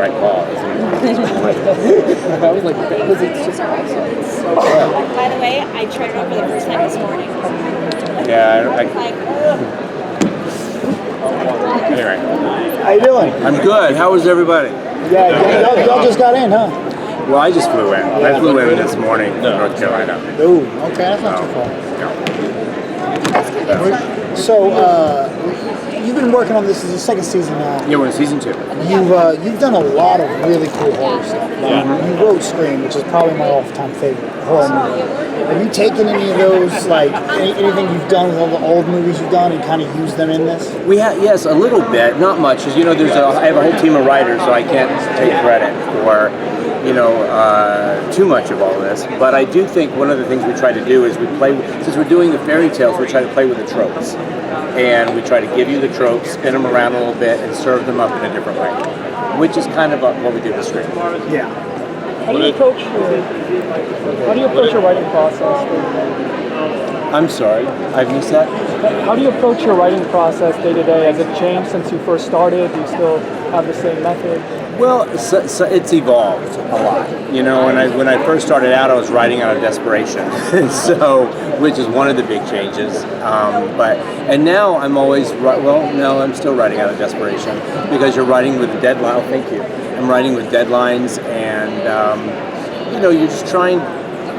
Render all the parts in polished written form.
right call. I was like, because it's just awesome. It's so good. By the way, I tried it out for the first time this morning. Yeah, anyway. How you doing? I'm good. How was everybody? Yeah, y'all just got in, huh? Well, I just flew in. I flew in this morning from North Carolina. Ooh, okay, that's not too far. So, you've been working on this as the second season now. Yeah, we're in season 2. You've done a lot of really cool horror stuff. You wrote Scream, which is probably my all-time favorite horror movie. Have you taken any of those, like anything you've done with all the old movies you've done, and kind of used them in this? We have, yes, a little bit, not much. Because I have a whole team of writers, so I can't take credit for too much of all this. But I do think one of the things we try to do is since we're doing the fairy tales, we try to play with the tropes. And we try to give you the tropes, spin them around a little bit, and serve them up in a different way, which is kind of what we do with Scream. Yeah. How do you approach your writing process? I'm sorry, I've missed that. How do you approach your writing process day to day? Has it changed since you first started? Do you still have the same method? Well, so it's evolved a lot. When I first started out, I was writing out of desperation, which is one of the big changes. And now I'm I'm still writing out of desperation because you're writing with a deadline. Oh, thank you. I'm writing with deadlines, and you're just trying.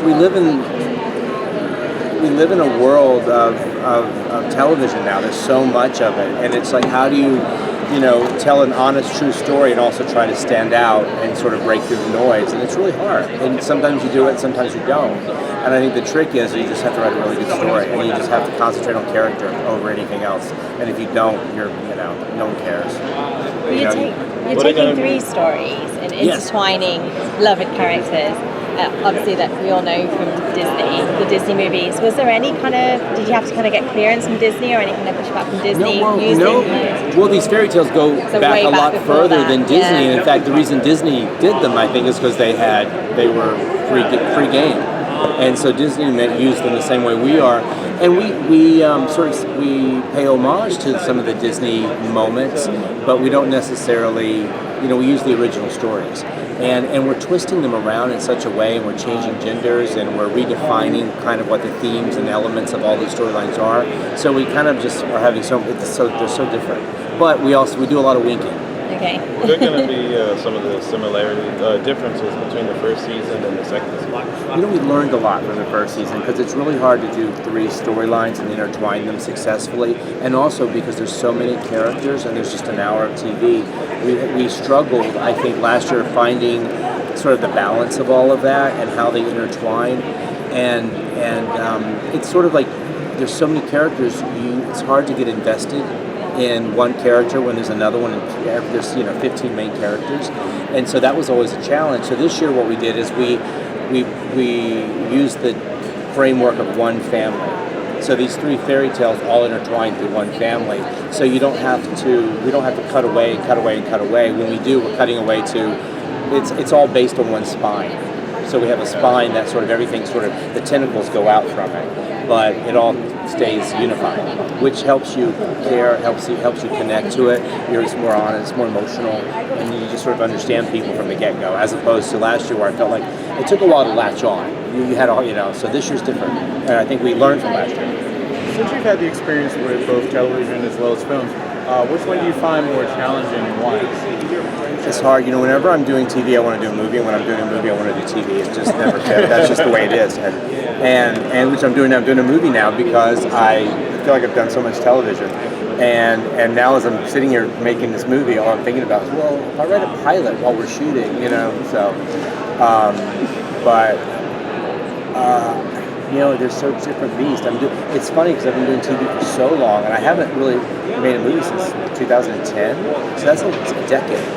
We live in a world of television now. There's so much of it, and it's like, how do you tell an honest, true story and also try to stand out and sort of break through the noise? And it's really hard. And sometimes you do it, sometimes you don't. And I think the trick is you just have to write a really good story, and you just have to concentrate on character over anything else. And if you don't, no one cares. You're taking 3 stories and intertwining beloved characters. Obviously, that we all know from Disney, the Disney movies. Was there any did you have to get clearance from Disney or any kind of pushback from Disney? No. Well, these fairy tales go back a lot further than Disney. Yeah. And in fact, the reason Disney did them, I think, is because they were free game. And so Disney used them the same way we are. And we pay homage to some of the Disney moments, but we don't necessarily, we use the original stories. And we're twisting them around in such a way, and we're changing genders, and we're redefining kind of what the themes and elements of all these storylines are. So we kind of just are having they're so different. But we do a lot of winking. Okay. Are there going to be some of the differences between the first season and the second season? We learned a lot from the first season because it's really hard to do 3 storylines and intertwine them successfully. And also because there's so many characters and there's just an hour of TV. We struggled, I think, last year finding sort of the balance of all of that and how they intertwine. And it's sort of like there's so many characters, it's hard to get invested in one character when there's another one, and there's 15 main characters, and so that was always a challenge. So this year what we did is we used the framework of one family. So these 3 fairy tales all intertwined through one family. So we don't have to cut away. When we do, we're cutting away to it's all based on one spine. So we have a spine that sort of everything the tentacles go out from it, but it all stays unified, which helps you care, helps you connect to it. You're just more honest, more emotional, and you just sort of understand people from the get-go, as opposed to last year where I felt like it took a while to latch on. You had so this year's different, and I think we learned from last year. Since you've had the experience with both television as well as film, which one do you find more challenging and why? It's hard. Whenever I'm doing TV, I want to do a movie, and when I'm doing a movie, I want to do TV. It's just never fit. That's just the way it is. And which I'm doing now. I'm doing a movie now because I feel like I've done so much television. And now as I'm sitting here making this movie, all I'm thinking about is, well, if I write a pilot while we're shooting, they're so different beasts. It's funny because I've been doing TV for so long, and I haven't really made a movie since 2010, so that's a decade.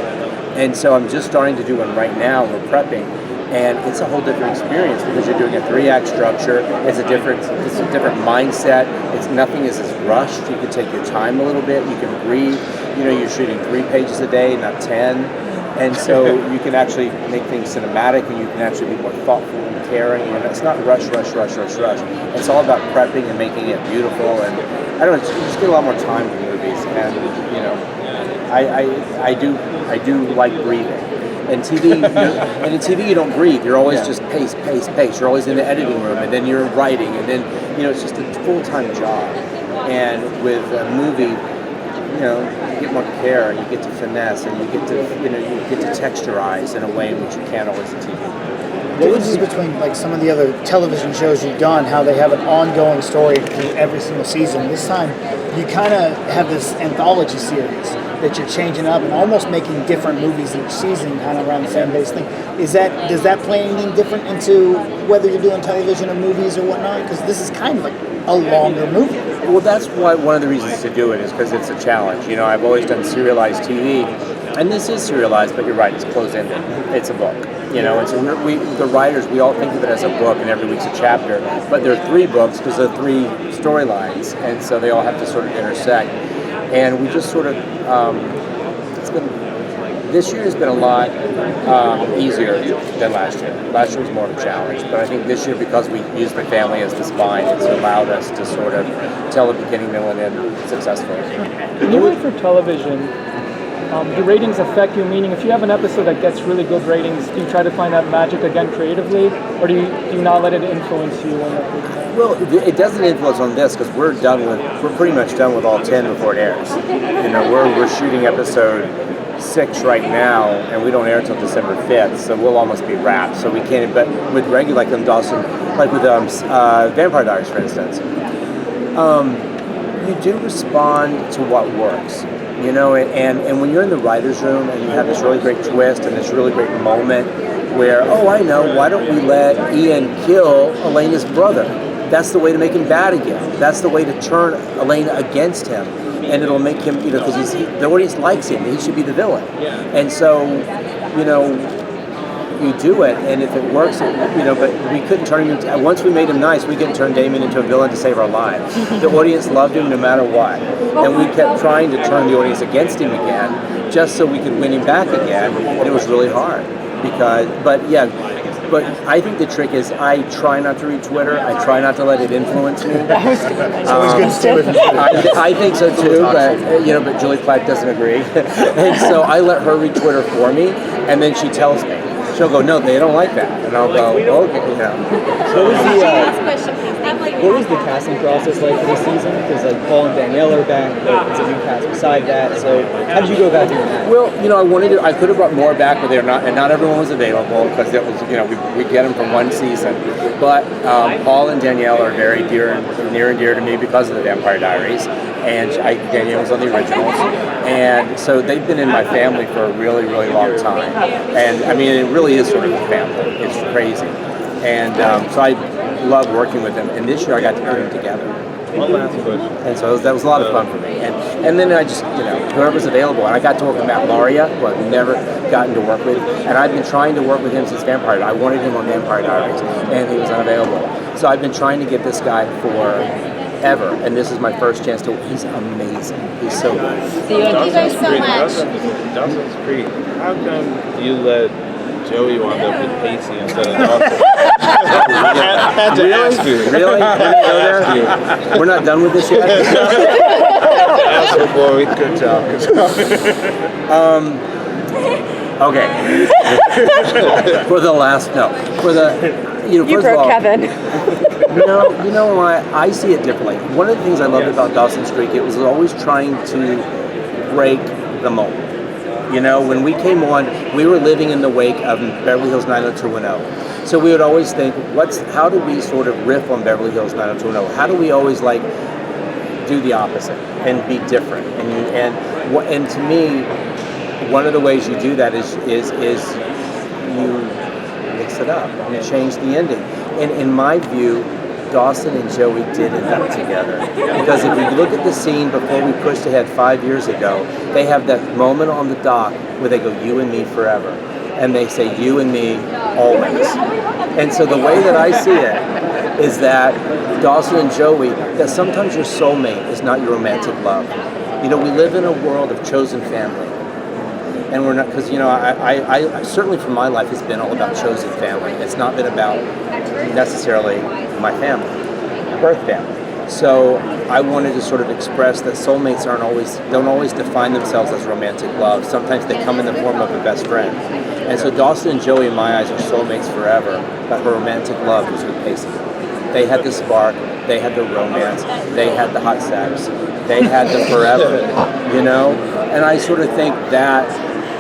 And so I'm just starting to do one right now. We're prepping, and it's a whole different experience because you're doing a 3-act structure. It's a different mindset. Nothing is as rushed. You can take your time a little bit. You can breathe. You're shooting 3 pages a day, not 10. And so you can actually make things cinematic, and you can actually be more thoughtful and caring. It's not rush. It's all about prepping and making it beautiful. And I don't know, you just get a lot more time for movies. And I do like breathing. And TV, and in TV you don't breathe. You're always just pace. You're always in the editing room, and then you're writing, and then it's just a full-time job. And with a movie, you get more care, and you get to finesse, and you get to texturize in a way in which you can't always in TV. Differences between like some of the other television shows you've done, how they have an ongoing story through every single season. This time, you kind of have this anthology series that you're changing up and almost making different movies each season, kind of around the same base thing. Does that play anything different into whether you're doing television or movies or whatnot? Because this is kind of like a longer movie. Well, that's why one of the reasons to do it is because it's a challenge. I've always done serialized TV, and this is serialized, but you're right, it's closed-ended. It's a book. And so the writers, we all think of it as a book, and every week's a chapter. But there are 3 books because there are 3 storylines, and so they all have to sort of intersect. And we just sort of, this year has been a lot easier than last year. Last year was more of a challenge, but I think this year, because we used my family as the spine, it's allowed us to sort of tell the beginning, middle, and end successfully. When you write for television, do ratings affect you? Meaning, if you have an episode that gets really good ratings, do you try to find that magic again creatively, or do you not let it influence you? Well, it doesn't influence on this because we're pretty much done with all 10 before it airs. We're shooting episode 6 right now, and we don't air until December 5th, so we'll almost be wrapped. So we can't. But with regular, like with Vampire Diaries, for instance, you do respond to what works. And when you're in the writer's room and you have this really great twist and this really great moment where, I know, why don't we let Ian kill Elena's brother? That's the way to make him bad again. That's the way to turn Elena against him. And it'll make him, because the audience likes him. He should be the villain. And so, you do it, and if it works, but we couldn't turn him into, once we made him nice, we couldn't turn Damien into a villain to save our lives. The audience loved him no matter what. And we kept trying to turn the audience against him again, just so we could win him back again, and it was really hard. But I think the trick is I try not to read Twitter. I try not to let it influence me. I think so too, but Julie Platt doesn't agree. And so I let her read Twitter for me, and then she tells me. She'll go, no, they don't like that. And I'll go, okay, What was the casting process like for this season? Because Paul and Danielle are back, but it's a new cast beside that. So how did you go about doing that? Well, I could have brought more back, but not everyone was available because it was, we get them from one season. But Paul and Danielle are very near and dear to me because of the Vampire Diaries, and Danielle was on the originals, and so they've been in my family for a really, really long time. And I mean, it really is sort of a family. It's crazy, and so I love working with them. And this year I got to put them together. One last question. And so that was a lot of fun for me. And then I just, whoever's available. And I got to work with Matt Lauria, who I've never gotten to work with. And I've been trying to work with him since Vampire Diaries. I wanted him on Vampire Diaries, and he was unavailable. So I've been trying to get this guy forever. And this is my first chance to. He's amazing. He's so good. Thank you guys so much. Dawsons Creek. How come you let Joey wound up with Pacey instead of Dawson? I had to ask you. Really? We're not done with this yet? Ask before we could talk. Okay. You broke Kevin. You know why? I see it differently. One of the things I loved about Dawsons Creek, it was always trying to break the mold. When we came on, we were living in the wake of Beverly Hills 90210. So we would always think, how do we sort of riff on Beverly Hills 90210? How do we always do the opposite and be different? And to me, one of the ways you do that is you mix it up. You change the ending. And in my view, Dawson and Joey did end up together. Because if you look at the scene before we pushed ahead 5 years ago, they have that moment on the dock where they go, "You and me forever." And they say, "You and me always." And so the way that I see it is that Dawson and Joey, that sometimes your soulmate is not your romantic love. We live in a world of chosen family. And we're not, because I certainly for my life it's been all about chosen family. It's not been about necessarily my family, birth family. So I wanted to sort of express that soulmates don't always define themselves as romantic love. Sometimes they come in the form of a best friend. And so Dawson and Joey, in my eyes, are soulmates forever, but her romantic love was with Pacey. They had the spark, they had the romance, they had the hot sex, they had the forever, you know? And I sort of think that,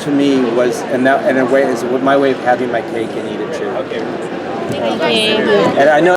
to me, was, and that in a way is my way of having my cake and eat it too. Thank you. And I know